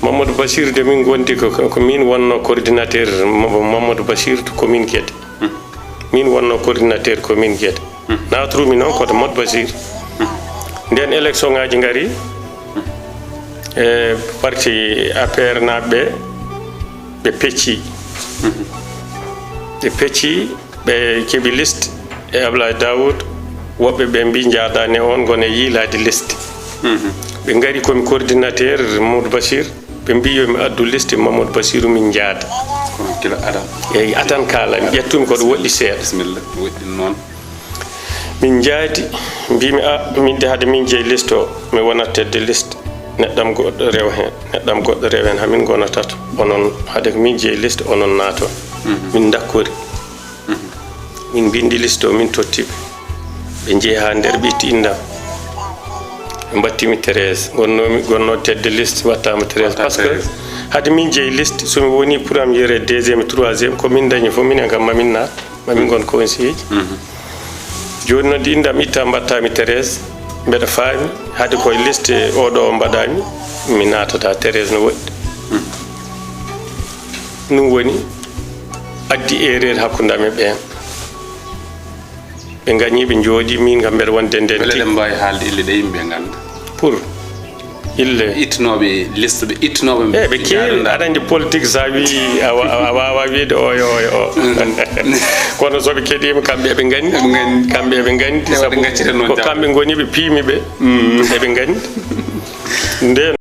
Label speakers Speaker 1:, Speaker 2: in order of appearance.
Speaker 1: Mamadou Bachir de min gondi ko min wonno coordinateur Mamadou Bachir to commune Guédé min wonno coordinateur commune Guédé natrumi noon koto Mamadou Bachir nden élection ngaji ngari e parti APR naɓe ɓe pecci ɓe keeɓi liste e Ablaye Dawoud woɓɓe ɓe mbi jaadani on gone yiilade liste ɓe ngari komi coordinateur Mamadou Bachir ɓe mbi yomi addu liste Mamadou Bachir min jaada
Speaker 2: kila adam
Speaker 1: eyi atan kalami ƴettumi koɗo woɗɗi seeɗa
Speaker 2: bismillah woɗɗi noon
Speaker 1: min jaadi mbimi min de hade min jeeyi liste o mi wonat tedde liste neɗɗam goɗɗo rew hen hamin gonatata onon hade ko min jeeyi liste onon naaton min dakkori min bindi liste o min tottiɓe ɓe jeeyi ha nder ɓitti indam ɓe battimi 13 gonno tedde liste wattama 13 par ce que hade min jeeyi liste somi woni premier e deuxiéme e troisiéme ko min dañi fof minen kam mamin naat mamin gon conseiller joni noon indam itta mbattami 13 mbeɗa faami hade koye liste oɗo mbaɗami mi natata 13 no woɗɗi ɗum woni addi erreur hakkudam e ɓen ɓe gañi ɓe jooɗi min kam mbeɗa wonde nden
Speaker 2: weleɗen mbawi haalde ille ɗe yimɓe ganda
Speaker 1: pour ille
Speaker 2: ittanoɓe liste ɓe ittanoɓe
Speaker 1: ɓe keewi aɗa andi politique sa wi a wawa wiide oyo o kono soɓe keeɗima kamɓe eɓe gandi kamɓe eɓe gandi sabu ko kamɓe goni ɓe piimi ɓe eɓe gandi nden